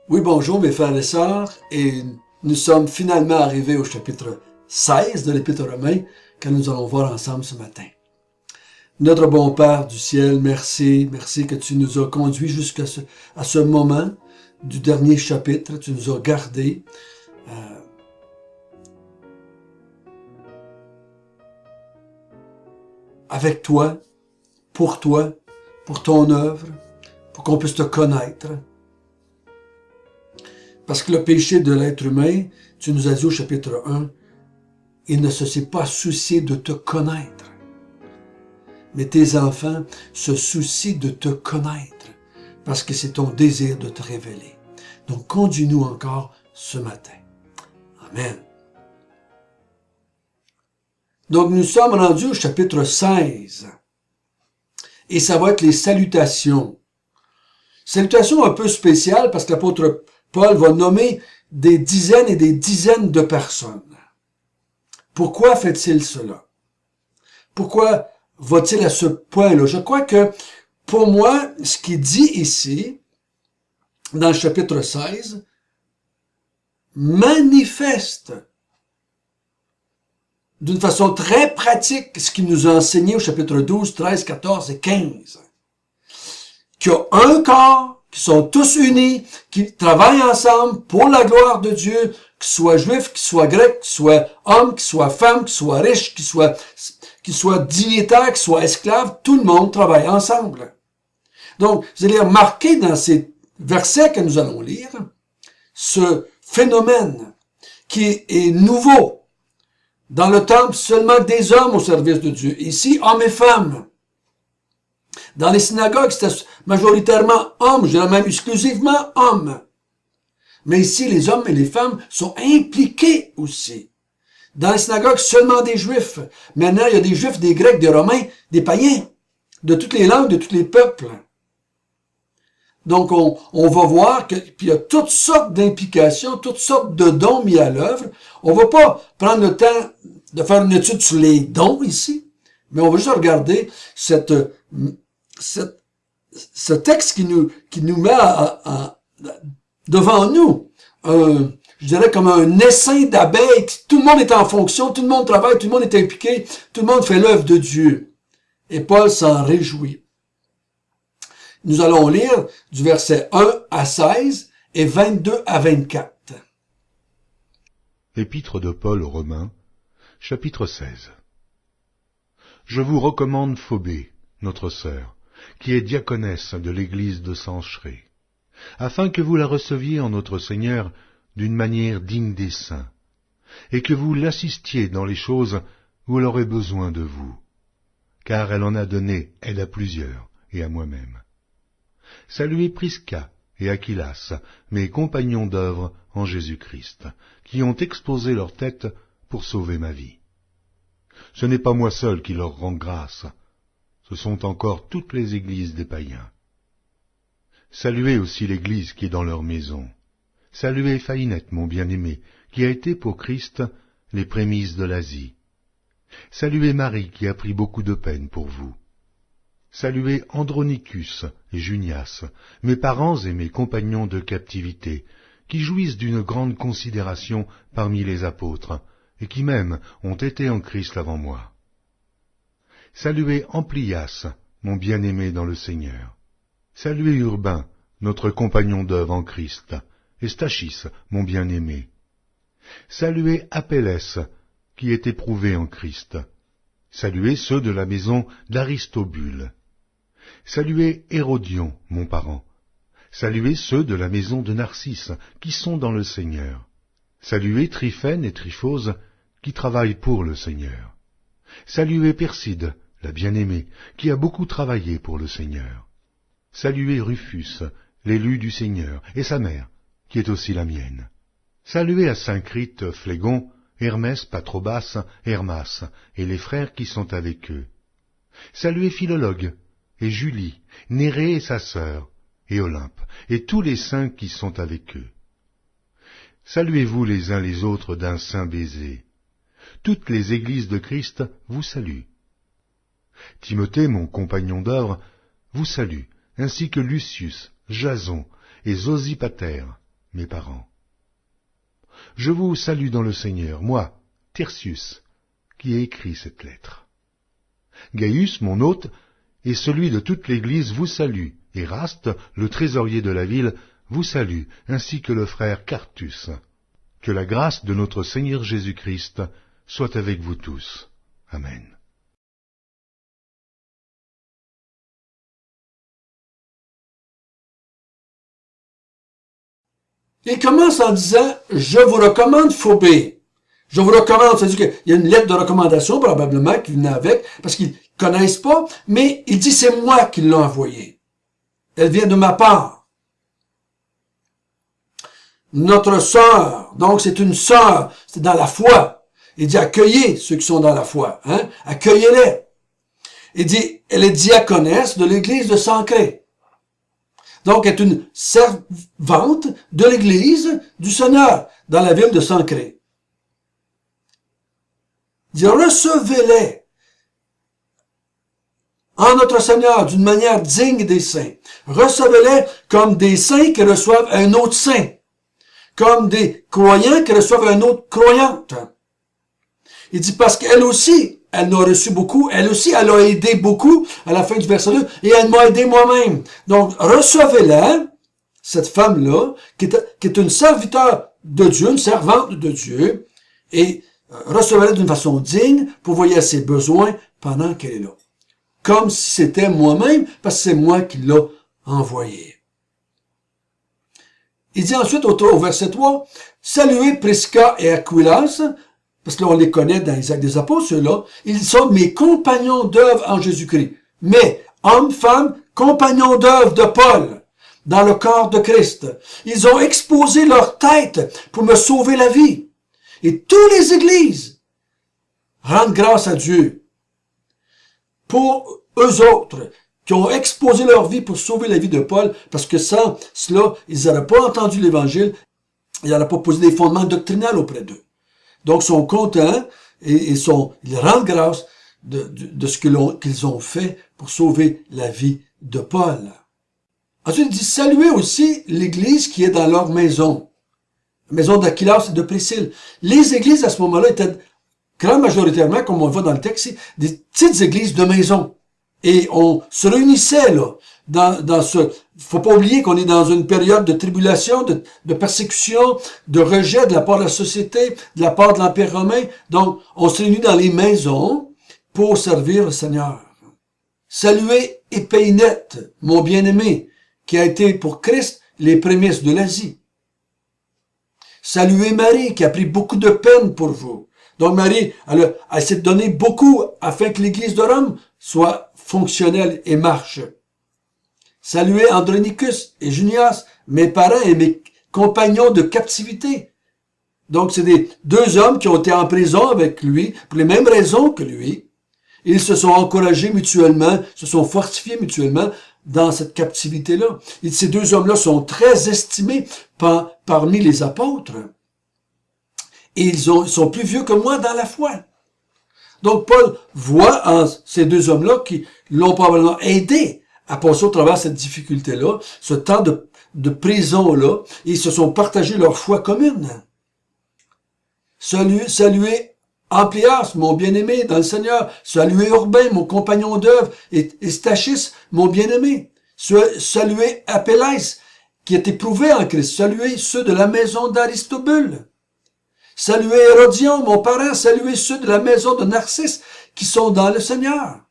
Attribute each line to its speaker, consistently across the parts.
Speaker 1: Oui, bonjour mes frères et sœurs, et nous sommes finalement arrivés au chapitre 16 de l'Épître aux Romains que nous allons voir ensemble ce matin. Notre bon Père du ciel, merci que tu nous as conduits jusqu'à ce moment du dernier chapitre, tu nous as gardés. Avec toi, pour ton œuvre, pour qu'on puisse te connaître. Parce que le péché de l'être humain, tu nous as dit au chapitre 1, il ne s'est pas soucié de te connaître. Mais tes enfants se soucient de te connaître, parce que c'est ton désir de te révéler. Donc, conduis-nous encore ce matin. Amen. Donc, nous sommes rendus au chapitre 16. Et ça va être les salutations. Salutations un peu spéciales, parce que l'apôtre Paul va nommer des dizaines et des dizaines de personnes. Pourquoi fait-il cela? Pourquoi va-t-il à ce point-là? Je crois que, pour moi, ce qu'il dit ici, dans le chapitre 16, manifeste d'une façon très pratique ce qu'il nous a enseigné au chapitre 12, 13, 14 et 15. Qu'il y a un corps, qui sont tous unis, qui travaillent ensemble pour la gloire de Dieu, qu'ils soient juifs, qu'ils soient grecs, qu'ils soient hommes, qu'ils soient femmes, qu'ils soient riches, qu'ils soient dignitaires, qu'ils soient esclaves, tout le monde travaille ensemble. Donc, vous allez remarquer dans ces versets que nous allons lire, ce phénomène qui est nouveau. Dans le temple, seulement des hommes au service de Dieu. Ici, hommes et femmes. Dans les synagogues, c'était majoritairement hommes, je dirais même exclusivement hommes. Mais ici, les hommes et les femmes sont impliqués aussi. Dans les synagogues, seulement des juifs. Maintenant, il y a des juifs, des grecs, des romains, des païens, de toutes les langues, de tous les peuples. Donc, on va voir qu'il y a toutes sortes d'implications, toutes sortes de dons mis à l'œuvre. On va pas prendre le temps de faire une étude sur les dons ici, mais on va juste regarder ce texte qui nous met devant nous, je dirais comme un essaim d'abeilles, tout le monde est en fonction, tout le monde travaille, tout le monde est impliqué, tout le monde fait l'œuvre de Dieu. Et Paul s'en réjouit. Nous allons lire du verset 1 à 16 et 22 à 24.
Speaker 2: Épître de Paul aux Romains, chapitre 16. Je vous recommande Phobé, notre sœur, qui est diaconesse de l'église de Cenchréa, afin que vous la receviez en notre Seigneur d'une manière digne des saints, et que vous l'assistiez dans les choses où elle aurait besoin de vous, car elle en a donné, elle à plusieurs, et à moi-même. Saluez Prisca et Aquilas, mes compagnons d'œuvre en Jésus-Christ, qui ont exposé leur tête pour sauver ma vie. Ce n'est pas moi seul qui leur rend grâce, ce sont encore toutes les églises des païens. Saluez aussi l'église qui est dans leur maison. Saluez Phainette, mon bien-aimé, qui a été pour Christ les prémices de l'Asie. Saluez Marie, qui a pris beaucoup de peine pour vous. Saluez Andronicus et Junias, mes parents et mes compagnons de captivité, qui jouissent d'une grande considération parmi les apôtres, et qui même ont été en Christ avant moi. Saluez Amplias, mon bien-aimé dans le Seigneur. Saluez Urbain, notre compagnon d'œuvre en Christ, et Stachys, mon bien-aimé. Saluez Apelles, qui est éprouvé en Christ. Saluez ceux de la maison d'Aristobule. Saluez Hérodion, mon parent. Saluez ceux de la maison de Narcisse, qui sont dans le Seigneur. Saluez Tryphène et Tryphose, qui travaillent pour le Seigneur. Saluez Perside, la bien-aimée, qui a beaucoup travaillé pour le Seigneur. Saluez Rufus, l'élu du Seigneur, et sa mère, qui est aussi la mienne. Saluez à Syncrite, Phlégon, Hermès, Patrobas, Hermas, et les frères qui sont avec eux. Saluez Philologue, et Julie, Nérée et sa sœur, et Olympe, et tous les saints qui sont avec eux. Saluez-vous les uns les autres d'un saint baiser. Toutes les églises de Christ vous saluent. Timothée, mon compagnon d'œuvre, vous salue, ainsi que Lucius, Jason et Zosipater, mes parents. Je vous salue dans le Seigneur, moi, Tertius, qui ai écrit cette lettre. Gaius, mon hôte, et celui de toute l'Église vous salue. Éraste, le trésorier de la ville, vous salue, ainsi que le frère Quartus. Que la grâce de notre Seigneur Jésus-Christ soit avec vous tous. Amen.
Speaker 1: Il commence en disant « Je vous recommande Phobé ». Je vous recommande, c'est-à-dire qu'il y a une lettre de recommandation probablement qui venait avec, parce qu'ils ne connaissent pas, mais il dit « C'est moi qui l'ai envoyée. Elle vient de ma part. » Notre sœur, donc c'est une sœur, c'est dans la foi. Il dit « Accueillez ceux qui sont dans la foi. Hein? Accueillez-les. » Il dit « Elle est diaconesse de l'église de Sancré. » Donc, elle est une servante de l'église du Seigneur dans la ville de Sancré. Il dit, recevez-les en notre Seigneur d'une manière digne des saints. Recevez-les comme des saints qui reçoivent un autre saint. Comme des croyants qui reçoivent un autre croyante. Il dit, parce qu'elle aussi, elle a reçu beaucoup, elle aussi, elle a aidé beaucoup, à la fin du verset 2, et elle m'a aidé moi-même. Donc, recevez-la, cette femme-là, qui est une serviteur de Dieu, une servante de Dieu, et recevez-la d'une façon digne, pour voir à ses besoins pendant qu'elle est là. Comme si c'était moi-même, parce que c'est moi qui l'ai envoyé. Il dit ensuite au verset 3, « Saluez Prisca et Aquilas » parce que là, on les connaît dans les Actes des Apôtres, ceux-là, ils sont mes compagnons d'œuvre en Jésus-Christ. Mais, hommes, femmes, compagnons d'œuvre de Paul, dans le corps de Christ. Ils ont exposé leur tête pour me sauver la vie. Et toutes les églises rendent grâce à Dieu pour eux autres, qui ont exposé leur vie pour sauver la vie de Paul, parce que sans cela, ils n'auraient pas entendu l'Évangile, ils n'auraient pas posé des fondements doctrinels auprès d'eux. Donc, ils sont contents et ils rendent grâce de ce qu'ils ont fait pour sauver la vie de Paul. Ensuite, il dit, saluez aussi l'église qui est dans leur maison. La maison d'Aquilas et de Priscille. Les églises, à ce moment-là, étaient grand majoritairement, comme on le voit dans le texte, des petites églises de maison. Et on se réunissait, là, dans ce... Faut pas oublier qu'on est dans une période de tribulation, de persécution, de rejet de la part de la société, de la part de l'Empire romain. Donc, on se réunit dans les maisons pour servir le Seigneur. Saluez Épéinette, mon bien-aimé, qui a été pour Christ les prémices de l'Asie. Saluez Marie, qui a pris beaucoup de peine pour vous. Donc, Marie, elle s'est donné beaucoup afin que l'Église de Rome soit fonctionnelle et marche. Saluez Andronicus et Junias, mes parents et mes compagnons de captivité. Donc, c'est deux hommes qui ont été en prison avec lui, pour les mêmes raisons que lui. Ils se sont encouragés mutuellement, se sont fortifiés mutuellement dans cette captivité-là. Et ces deux hommes-là sont très estimés parmi les apôtres. Et ils sont plus vieux que moi dans la foi. Donc, Paul voit en ces deux hommes-là qui l'ont probablement aidé à passer au travers de cette difficulté-là, ce temps de prison-là, et ils se sont partagés leur foi commune. Saluez Amplias, mon bien-aimé dans le Seigneur. Saluez Urbain, mon compagnon d'œuvre, et Stachys, mon bien-aimé. Saluez Apelles, qui est éprouvé en Christ. Saluez ceux de la maison d'Aristobule. Saluez Hérodion, mon parent. Saluez ceux de la maison de Narcisse, qui sont dans le Seigneur.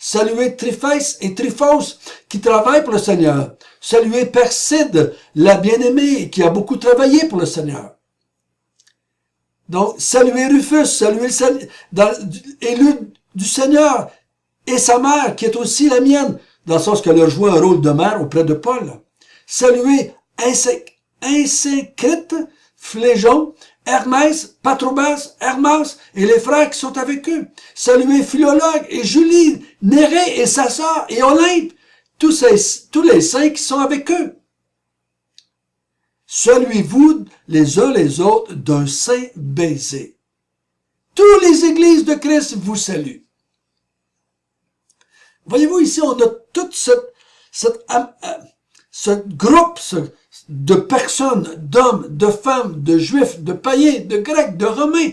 Speaker 1: Saluez Tryphès et Tryphos, qui travaillent pour le Seigneur. Saluez Perside, la bien-aimée, qui a beaucoup travaillé pour le Seigneur. Donc, saluez Rufus, saluez l'élu du Seigneur, et sa mère, qui est aussi la mienne, dans le sens qu'elle a joué un rôle de mère auprès de Paul. Saluez Insécrite, Phlégon, Hermès, Patrobas, Hermas et les frères qui sont avec eux. Saluez Philologue et Julie, Nérée et sa sœur et Olympe, tous les saints qui sont avec eux. Saluez-vous les uns les autres d'un saint baiser. Toutes les églises de Christ vous saluent. Voyez-vous ici, on a tout ce groupe, de personnes, d'hommes, de femmes, de juifs, de païens, de grecs, de romains,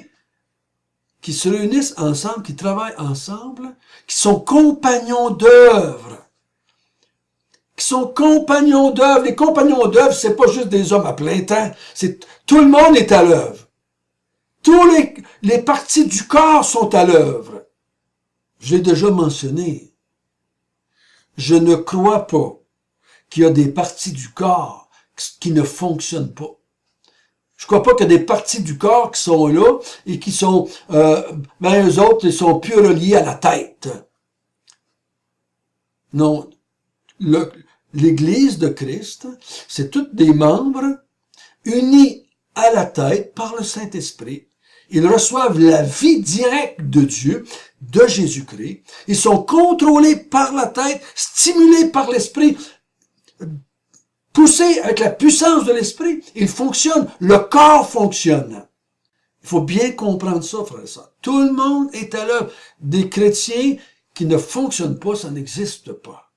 Speaker 1: qui se réunissent ensemble, qui travaillent ensemble, qui sont compagnons d'œuvre. Qui sont compagnons d'œuvre. Les compagnons d'œuvre, c'est pas juste des hommes à plein temps. C'est tout le monde est à l'œuvre. Tous les parties du corps sont à l'œuvre. Je l'ai déjà mentionné. Je ne crois pas qu'il y a des parties du corps qui ne fonctionnent pas. Je crois pas qu'il y a des parties du corps qui sont là et qui sont, eux autres, ils sont plus reliés à la tête. Non. L'Église de Christ, c'est tous des membres unis à la tête par le Saint-Esprit. Ils reçoivent la vie directe de Dieu, de Jésus-Christ. Ils sont contrôlés par la tête, stimulés par l'Esprit, poussés avec la puissance de l'Esprit. Ils fonctionnent. Le corps fonctionne. Il faut bien comprendre ça, frère et sœurs. Tout le monde est à l'œuvre. Des chrétiens qui ne fonctionnent pas, ça n'existe pas.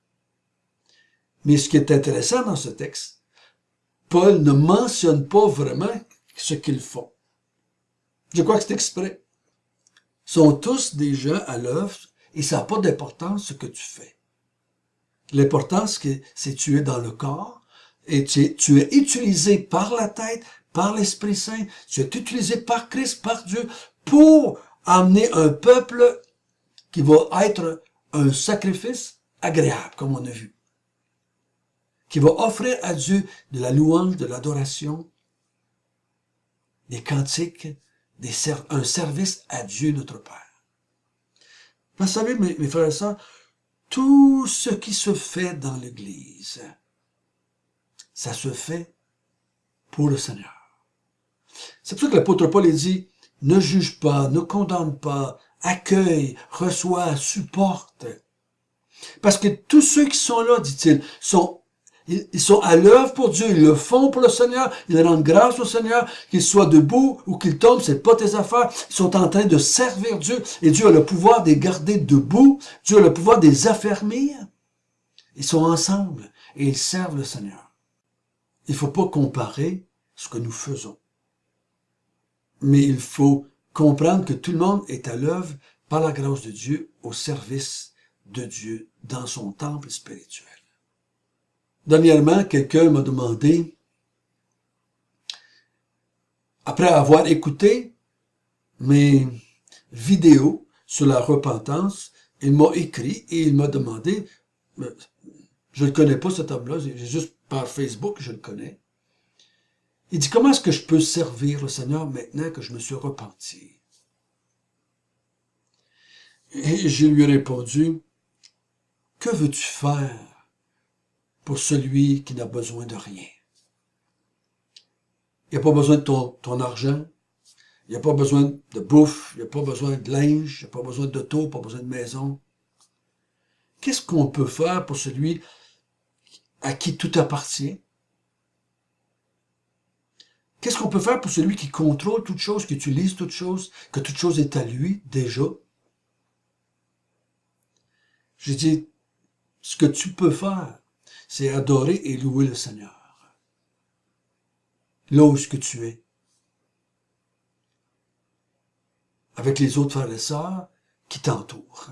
Speaker 1: Mais ce qui est intéressant dans ce texte, Paul ne mentionne pas vraiment ce qu'ils font. Je crois que c'est exprès. Ils sont tous déjà à l'œuvre et ça n'a pas d'importance ce que tu fais. L'important, c'est que tu es dans le corps et tu es utilisé par la tête, par l'Esprit Saint, tu es utilisé par Christ, par Dieu, pour amener un peuple qui va être un sacrifice agréable, comme on a vu. Qui va offrir à Dieu de la louange, de l'adoration, des cantiques, un service à Dieu notre Père. Vous savez, mes frères et sœurs, tout ce qui se fait dans l'Église, ça se fait pour le Seigneur. C'est pour ça que l'apôtre Paul dit, ne juge pas, ne condamne pas, accueille, reçoit, supporte. Parce que tous ceux qui sont là, dit-il, ils sont à l'œuvre pour Dieu, ils le font pour le Seigneur, ils rendent grâce au Seigneur, qu'ils soient debout ou qu'ils tombent, c'est pas tes affaires. Ils sont en train de servir Dieu et Dieu a le pouvoir de les garder debout, Dieu a le pouvoir de les affermir. Ils sont ensemble et ils servent le Seigneur. Il faut pas comparer ce que nous faisons. Mais il faut comprendre que tout le monde est à l'œuvre par la grâce de Dieu au service de Dieu dans son temple spirituel. Dernièrement, quelqu'un m'a demandé, après avoir écouté mes vidéos sur la repentance, il m'a écrit et il m'a demandé, je ne connais pas cet homme-là, j'ai juste par Facebook, je le connais. Il dit, comment est-ce que je peux servir le Seigneur maintenant que je me suis repenti? Et je lui ai répondu, que veux-tu faire pour celui qui n'a besoin de rien? Il n'a pas besoin de ton argent, il n'a pas besoin de bouffe, il n'a pas besoin de linge, il n'a pas besoin d'auto, pas besoin de maison. Qu'est-ce qu'on peut faire pour celui à qui tout appartient? Qu'est-ce qu'on peut faire pour celui qui contrôle toute chose, qui utilise toute chose, que toute chose est à lui déjà? J'ai dit, ce que tu peux faire, c'est adorer et louer le Seigneur. Là où est-ce que tu es. Avec les autres frères et sœurs qui t'entourent.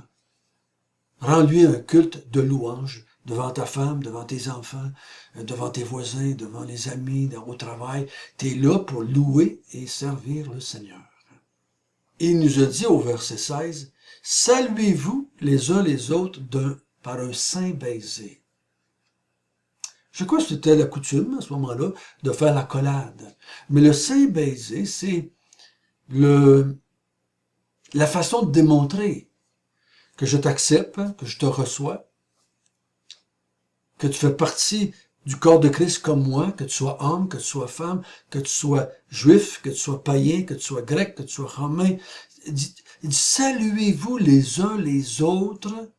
Speaker 1: Rends-lui un culte de louange devant ta femme, devant tes enfants, devant tes voisins, devant les amis, au travail. Tu es là pour louer et servir le Seigneur. Et il nous a dit au verset 16, « Saluez-vous les uns les autres par un saint baiser. » Je crois que c'était la coutume à ce moment-là de faire l'accolade. Mais le saint baiser, c'est la façon de démontrer que je t'accepte, que je te reçois, que tu fais partie du corps de Christ comme moi, que tu sois homme, que tu sois femme, que tu sois juif, que tu sois païen, que tu sois grec, que tu sois romain. Il dit, saluez-vous les uns les autres,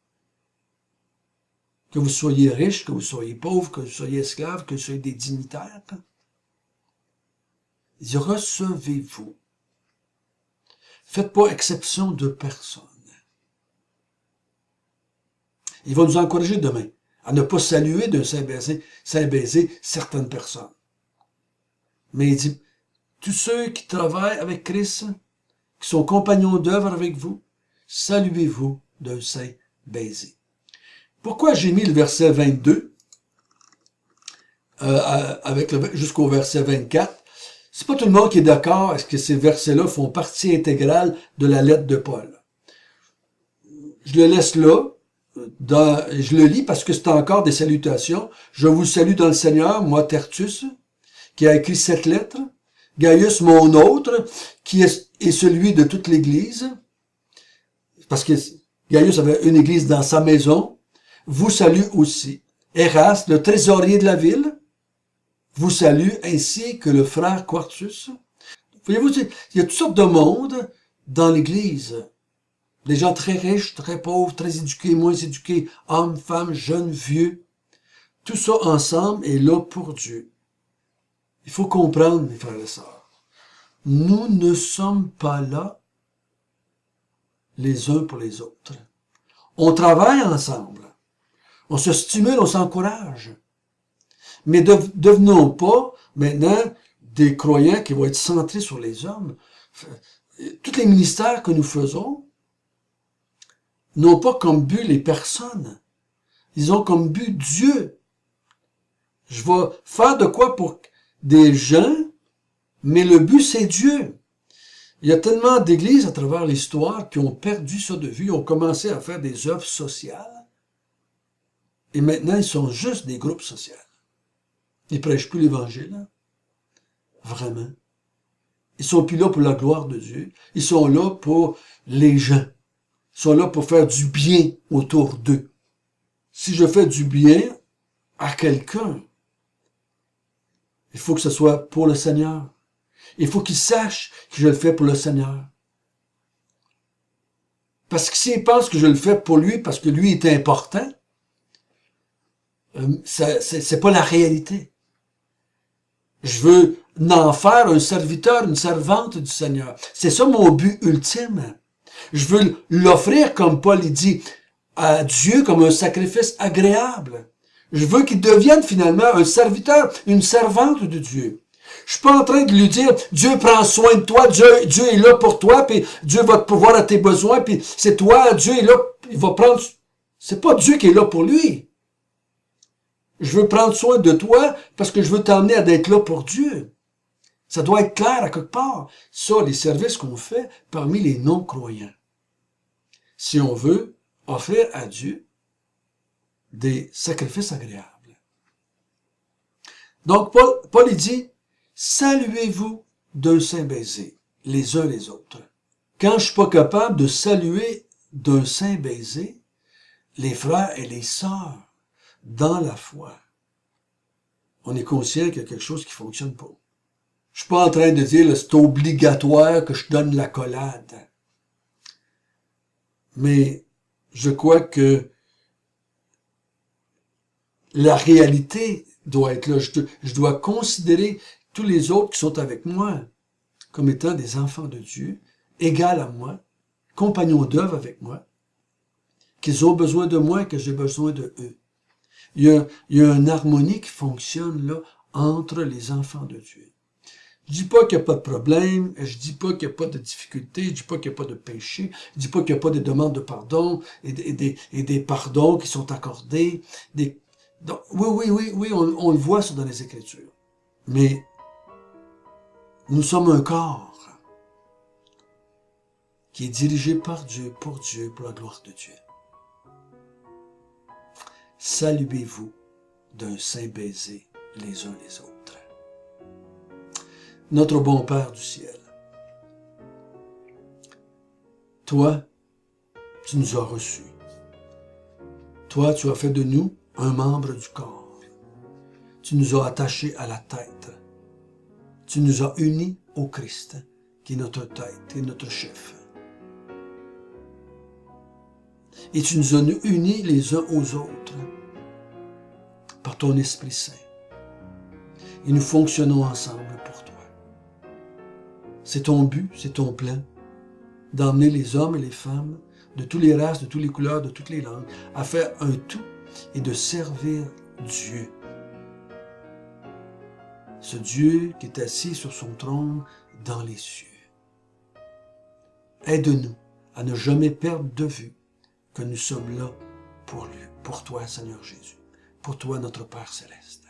Speaker 1: que vous soyez riches, que vous soyez pauvres, que vous soyez esclaves, que vous soyez des dignitaires. Il dit, recevez-vous. Faites pas exception de personne. Il va nous encourager demain à ne pas saluer d'un saint baiser certaines personnes. Mais il dit, tous ceux qui travaillent avec Christ, qui sont compagnons d'œuvre avec vous, saluez-vous d'un saint baiser. Pourquoi j'ai mis le verset 22 jusqu'au verset 24? C'est pas tout le monde qui est d'accord. Est-ce que ces versets-là font partie intégrale de la lettre de Paul? Je le laisse là. Je le lis parce que c'est encore des salutations. Je vous salue dans le Seigneur, moi Tertus, qui a écrit cette lettre. Gaius, mon autre, qui est celui de toute l'Église. Parce que Gaius avait une église dans sa maison. Vous salue aussi. Eraste, le trésorier de la ville, vous salue, ainsi que le frère Quartus. Voyez-vous, il y a toutes sortes de monde dans l'Église. Des gens très riches, très pauvres, très éduqués, moins éduqués, hommes, femmes, jeunes, vieux. Tout ça ensemble est là pour Dieu. Il faut comprendre, mes frères et sœurs. Nous ne sommes pas là les uns pour les autres. On travaille ensemble. On se stimule, on s'encourage. Mais devenons pas maintenant des croyants qui vont être centrés sur les hommes. Tous les ministères que nous faisons n'ont pas comme but les personnes. Ils ont comme but Dieu. Je vais faire de quoi pour des gens, mais le but c'est Dieu. Il y a tellement d'églises à travers l'histoire qui ont perdu ça de vue, ont commencé à faire des œuvres sociales, et maintenant ils sont juste des groupes sociaux. Ils prêchent plus l'Évangile, hein? Vraiment. Ils sont plus là pour la gloire de Dieu. Ils sont là pour les gens. Ils sont là pour faire du bien autour d'eux. Si je fais du bien à quelqu'un, il faut que ce soit pour le Seigneur. Il faut qu'il sache que je le fais pour le Seigneur. Parce que s'il pense que je le fais pour lui, parce que lui est important, c'est pas la réalité. Je veux en faire un serviteur, une servante du Seigneur. C'est ça mon but ultime. Je veux l'offrir, comme Paul dit, à Dieu comme un sacrifice agréable. Je veux qu'il devienne finalement un serviteur, une servante de Dieu. Je suis pas en train de lui dire, Dieu prend soin de toi, Dieu est là pour toi, puis Dieu va te pourvoir à tes besoins, puis c'est toi, Dieu est là, il va prendre... C'est pas Dieu qui est là pour lui. Je veux prendre soin de toi parce que je veux t'emmener à d'être là pour Dieu. Ça doit être clair à quelque part. Ça, les services qu'on fait parmi les non-croyants. Si on veut offrir à Dieu des sacrifices agréables. Donc, Paul il dit, saluez-vous d'un saint baiser, les uns les autres. Quand je suis pas capable de saluer d'un saint baiser, les frères et les sœurs, dans la foi, on est conscient qu'il y a quelque chose qui fonctionne pas. Je suis pas en train de dire, c'est obligatoire que je donne l'accolade. Mais je crois que la réalité doit être là. Je dois considérer tous les autres qui sont avec moi comme étant des enfants de Dieu, égaux à moi, compagnons d'œuvre avec moi, qu'ils ont besoin de moi et que j'ai besoin de eux. Il y a une harmonie qui fonctionne là entre les enfants de Dieu. Je dis pas qu'il n'y a pas de problème, je dis pas qu'il n'y a pas de difficulté, je dis pas qu'il n'y a pas de péché, je dis pas qu'il n'y a pas de demandes de pardon et des pardons qui sont accordés. Donc, oui, on le voit ça dans les Écritures. Mais nous sommes un corps qui est dirigé par Dieu, pour la gloire de Dieu. Saluez-vous d'un saint baiser les uns les autres. Notre bon Père du ciel, toi, tu nous as reçus. Toi, tu as fait de nous un membre du corps. Tu nous as attachés à la tête. Tu nous as unis au Christ, qui est notre tête et notre chef. Et tu nous as unis les uns aux autres par ton Esprit Saint. Et nous fonctionnons ensemble pour toi. C'est ton but, c'est ton plan, d'emmener les hommes et les femmes de toutes les races, de toutes les couleurs, de toutes les langues, à faire un tout et de servir Dieu. ce Dieu qui est assis sur son trône dans les cieux. Aide-nous à ne jamais perdre de vue que nous sommes là pour lui, pour toi, Seigneur Jésus, pour toi, notre Père céleste.